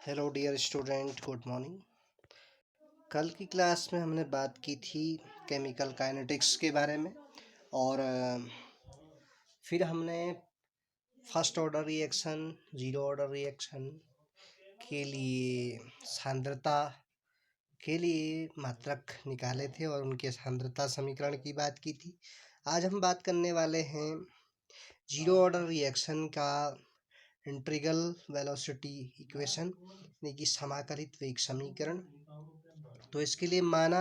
Hello dear student, good morning. कल की class में हमने बात की थी केमिकल काइनेटिक्स के बारे में और फिर हमने first order reaction, zero order reaction के लिए सांद्रता के लिए मात्रक निकाले थे और उनके सांद्रता समीकरण की बात की थी। आज हम बात करने वाले हैं जीरो ऑर्डर रिएक्शन का इंटीग्रल वेलोसिटी इक्वेशन यानी कि समाकलित वेग समीकरण। तो इसके लिए माना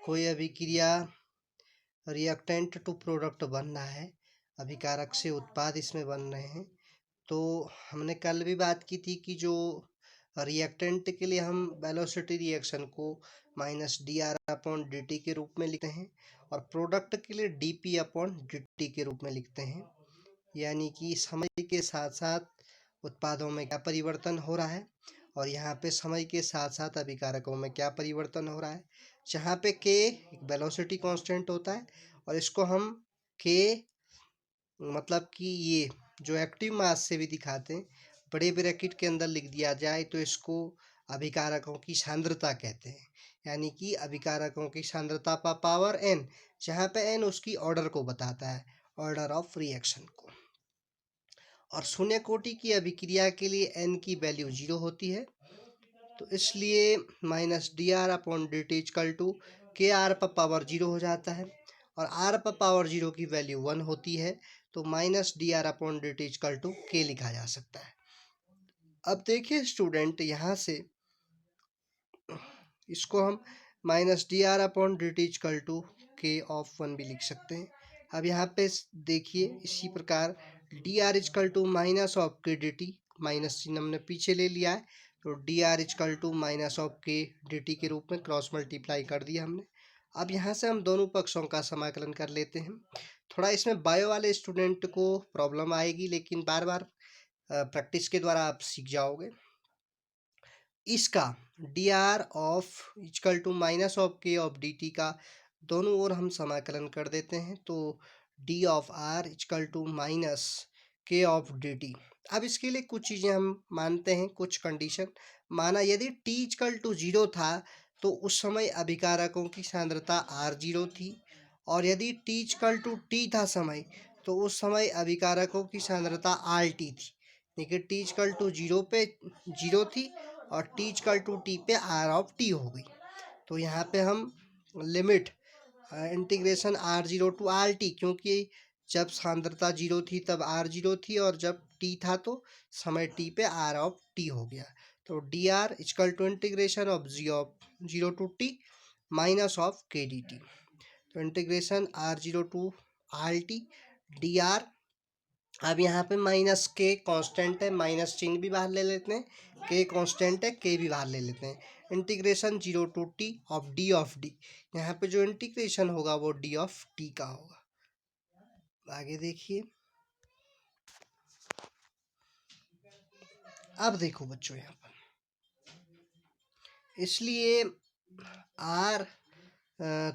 कोई अभिक्रिया रिएक्टेंट टू प्रोडक्ट बन रहा है, अभिकारक से उत्पाद इसमें बन रहे हैं। तो हमने कल भी बात की थी कि जो रिएक्टेंट के लिए हम वेलोसिटी रिएक्शन को minus D R upon D T के रूप में लिखते हैं और प्रोडक्ट के लिए D P upon D T के रूप में लिखते हैं। यानी कि समय के साथ साथ उत्पादों में क्या परिवर्तन हो रहा है और यहाँ पे समय के साथ साथ अभिकारकों में क्या परिवर्तन हो रहा है। जहाँ पे के एक वेलोसिटी कांस्टेंट होता है और इसको हम के मतलब कि ये जो एक्टिव मास से भी दिखाते हैं, बड़े ब्रैकेट के अंदर लिख दिया जाए तो इसको अभिकारकों की सांद्रता कहते हैं। यानी कि अभिकारकों की सांद्रता का पावर एन, जहाँ पे एन उसकी ऑर्डर को बताता है, ऑर्डर ऑफ रिएक्शन को। और शून्य कोटि की अभिक्रिया के लिए एन की वैल्यू 0 होती है, तो इसलिए minus D R upon D T equal to K R पर पावर 0 हो जाता है और आर पर पावर 0 की वैल्यू 1 होती है, तो minus D R upon D T equal to K लिखा जा सकता है। अब देखिए स्टूडेंट, यहाँ से इसको हम minus D R upon D T equal to K of 1 भी लिख सकते हैं। अब यहाँ पे देखिए इसी प्रकार D R equal to minus of K D T, minus चिन्ह हमने पीछे ले लिया है, तो D R equal to minus of K D T के रूप में क्रॉस मल्टीप्लाई कर दिया हमने। अब यहाँ से हम दोनों पक्षों का समाकलन कर लेते हैं। थोड़ा इसमें बायो वाले स्टूडेंट को प्रॉब्लम आएगी, लेकिन बार बार प्रैक्टिस के द्वारा आप सीख जाओगे। इसका D R of equal to minus of K of D T का दोनों ओर हम समाकलन कर देते हैं, तो D of R equal to minus K of D T. अब इसके लिए कुछ चीज़ें हम मानते हैं, कुछ कंडीशन। माना यदि टी इक्वल टू 0 था तो उस समय अभिकारकों की सांद्रता आर 0 थी, और यदि टी इक्वल टू टी था समय, तो उस समय अभिकारकों की सांद्रता आर टी थी। लेकिन टी इक्वल टू 0 पे 0 थी और टी इक्वल टू टी पे आर ऑफ टी हो गई। तो यहाँ पे हम limit integration R 0 to R T, क्योंकि जब सांद्रता 0 थी तब आर 0 थी और जब टी था तो समय टी पे आर ऑफ टी हो गया। तो D R equal to integration of 0 to T minus of K D T. तो integration R 0 to R T D R. अब यहाँ पे माइनस के कांस्टेंट है, माइनस चिन्ह भी बाहर ले लेते हैं, के कांस्टेंट है, के भी बाहर ले लेते हैं। Integration 0 to T of D, यहाँ पे जो इंटीग्रेशन होगा वो डी ऑफ टी का होगा। आगे देखिए, अब देखो बच्चों, यहाँ पर इसलिए आर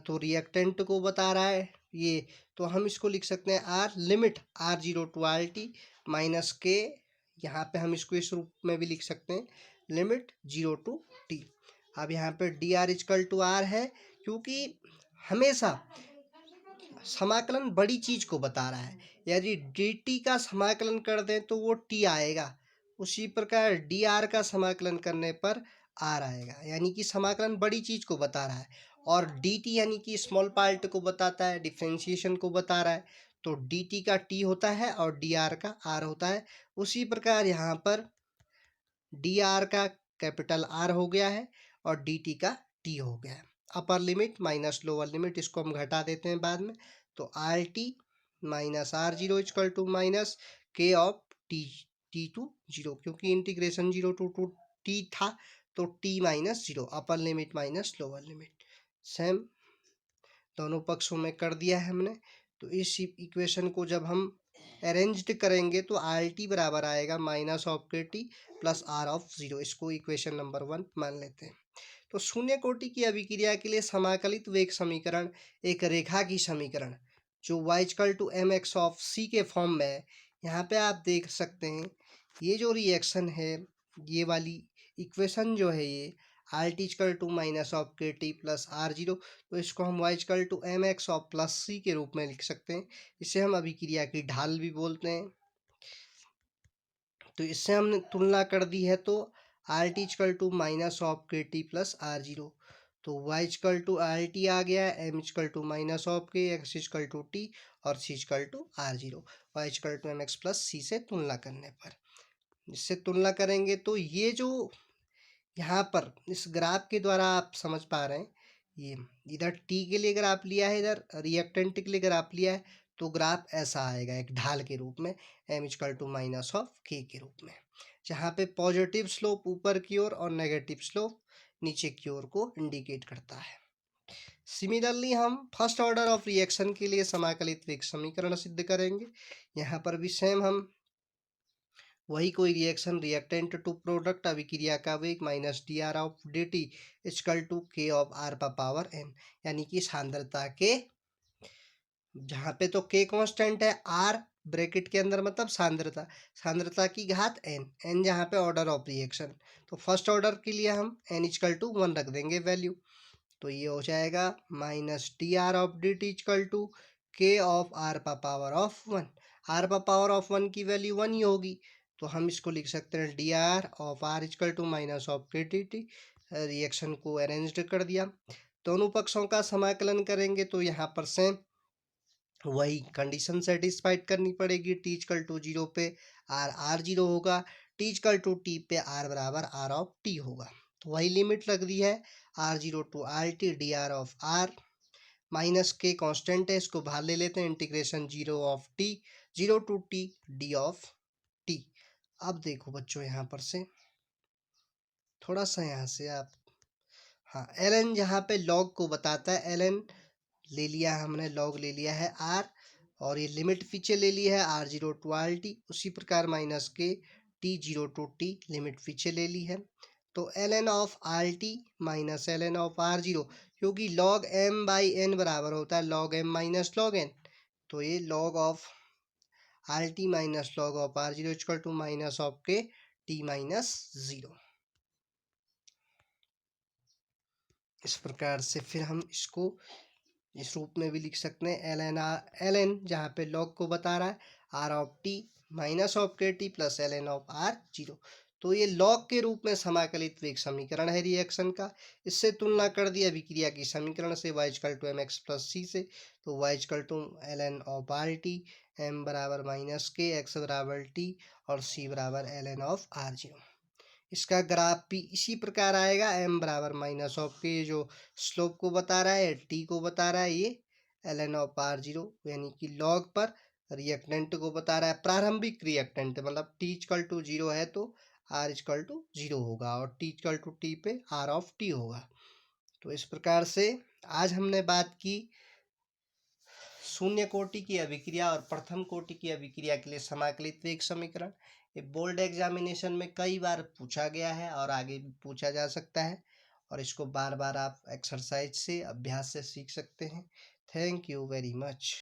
तो रिएक्टेंट को बता रहा है ये, तो हम इसको लिख सकते हैं R limit R 0 to R T minus K, यहाँ पे हम इसको इस रूप में भी लिख सकते हैं लिमिट 0 टू टी। अब यहाँ पे D R equal to R है, क्योंकि हमेशा समाकलन बड़ी चीज को बता रहा है। यदि डी टी का समाकलन कर दें तो वो टी आएगा, उसी प्रकार डी आर का समाकलन करने पर आर आएगा, यानी कि समाकलन बड़ी चीज को बता रहा है। और डी टी यानी कि स्मॉल पार्ट को बताता है, डिफ्रेंशिएशन को बता रहा है, तो डी टी का टी होता है और डी आर का आर होता है। उसी प्रकार यहाँ पर डी आर का कैपिटल आर हो गया है और डी टी का टी हो गया है। Upper limit minus lower limit, इसको हम घटा देते हैं बाद में, तो R T minus R 0 equal to minus K of T T to 0, क्योंकि इंटीग्रेशन 0 टू टी था तो T minus 0, upper limit minus lower limit, same दोनों पक्षों में कर दिया है हमने। तो इस इक्वेशन को जब हम अरेंज्ड करेंगे तो आर टी बराबर आएगा minus of K T plus are of 0, इसको इक्वेशन नंबर 1 मान लेते हैं। तो शून्य कोटि की अभिक्रिया के लिए समाकलित वेग समीकरण एक रेखा की समीकरण जो y equal to M X of C के फॉर्म में है। यहाँ पे आप देख सकते हैं ये जो रिएक्शन है, ये वाली इक्वेशन जो है ये R T equal to minus of K T plus R zero, तो इसको हम Y equal to M X of plus C के रूप में लिख सकते हैं। इसे हम अभिक्रिया की ढाल भी बोलते हैं। तो इससे हमने तुलना कर दी है, तो R T equal to minus of K T plus R zero, तो Y equal to R T आ गया, M equal to minus of K, X equal to T और C equal to R zero, Y equal to M X plus C से तुलना करने पर, इससे तुलना करेंगे तो ये जो यहाँ पर इस ग्राफ के द्वारा आप समझ पा रहे हैं, ये इधर टी के लिए ग्राफ लिया है, इधर रिएक्टेंट के लिए ग्राफ लिया है, तो ग्राफ ऐसा आएगा एक ढाल के रूप में, M equal to minus of K रूप में, जहाँ पे पॉजिटिव स्लोप ऊपर की ओर और नेगेटिव स्लोप नीचे की ओर को इंडिकेट करता है। सिमिलरली हम फर्स्ट ऑर्डर ऑफ रिएक्शन के लिए समाकलित वेग समीकरण सिद्ध करेंगे। यहाँ पर भी सेम हम वही कोई रिएक्शन, रिएक्टेंट टू प्रोडक्ट, अभिक्रिया का वेग minus D R of D T equal to K of R का पावर एन, यानी कि सांद्रता के, जहाँ पे तो के कांस्टेंट है, आर ब्रैकेट के अंदर मतलब सांद्रता, सांद्रता की घात एन, एन जहाँ पे ऑर्डर ऑफ रिएक्शन, तो फर्स्ट ऑर्डर के लिए हम एन इक्वल टू 1 रख देंगे वैल्यू, तो ये हो जाएगा minus D R of D T equal to K of R का पावर ऑफ 1, आर का पावर ऑफ 1 की वैल्यू 1 ही होगी, तो हम इसको लिख सकते हैं D R of R equal to minus of K T T. Reaction को अरेंज्ड कर दिया, दोनों पक्षों का समाकलन करेंगे तो यहाँ पर से वही कंडीशन सेटिस्फाइड करनी पड़ेगी, टी इक्वल टू जीरो पे आर आर जीरो होगा, टी इक्वल टू टी पे आर बराबर आर ऑफ टी होगा, तो वही लिमिट लग दी है R zero to R T D R of R, minus K constant है, इसको बाहर ले लेते हैं, integration zero of T zero to T D of T. अब देखो बच्चों यहाँ पर से थोड़ा सा यहाँ से आप, हाँ एल एन यहाँ पे लॉग को बताता है, एल एन ले लिया हमने, लॉग ले लिया है आर, और ये लिमिट पीछे ले ली है R zero to R T, उसी प्रकार minus K T zero to T limit पीछे ले ली है, तो L N of R T minus L N of R zero, क्योंकि लॉग एम बाई एन बराबर होता है log M minus log N, तो ये log of R T minus log of R zero equal to minus of K T minus zero. इस प्रकार से फिर हम इसको इस रूप में भी लिख सकते हैं, एल एन जहाँ पे लॉग को बता रहा है R of T minus of K T plus L N of R zero, तो ये लॉग के रूप में समाकलित वेग समीकरण है रिएक्शन का। इससे तुलना कर दी अभिक्रिया की समीकरण से, Y equal to M X plus C से, तो Y equal to L N of R T, M बराबर माइनस के, एक्स बराबर टी और सी बराबर L N of R zero. इसका ग्राफ भी इसी प्रकार आएगा, एम बराबर माइनस ऑफ के जो स्लोप को बता रहा है, टी को बता रहा है, ये L N of R zero, यानी कि लॉग पर रिएक्टेंट को बता रहा है, प्रारंभिक रिएक्टेंट, मतलब टी इक्वल टू जीरो है तो आर इक्वल टू जीरो होगा, और टी इक्वल टू टी पे आर ऑफ टी होगा। तो इस प्रकार से आज हमने बात की शून्य कोटि की अभिक्रिया और प्रथम कोटि की अभिक्रिया के लिए समाकलित वेग समीकरण। ये बोर्ड एग्जामिनेशन में कई बार पूछा गया है और आगे भी पूछा जा सकता है, और इसको बार बार आप एक्सरसाइज से, अभ्यास से सीख सकते हैं। Thank you very much.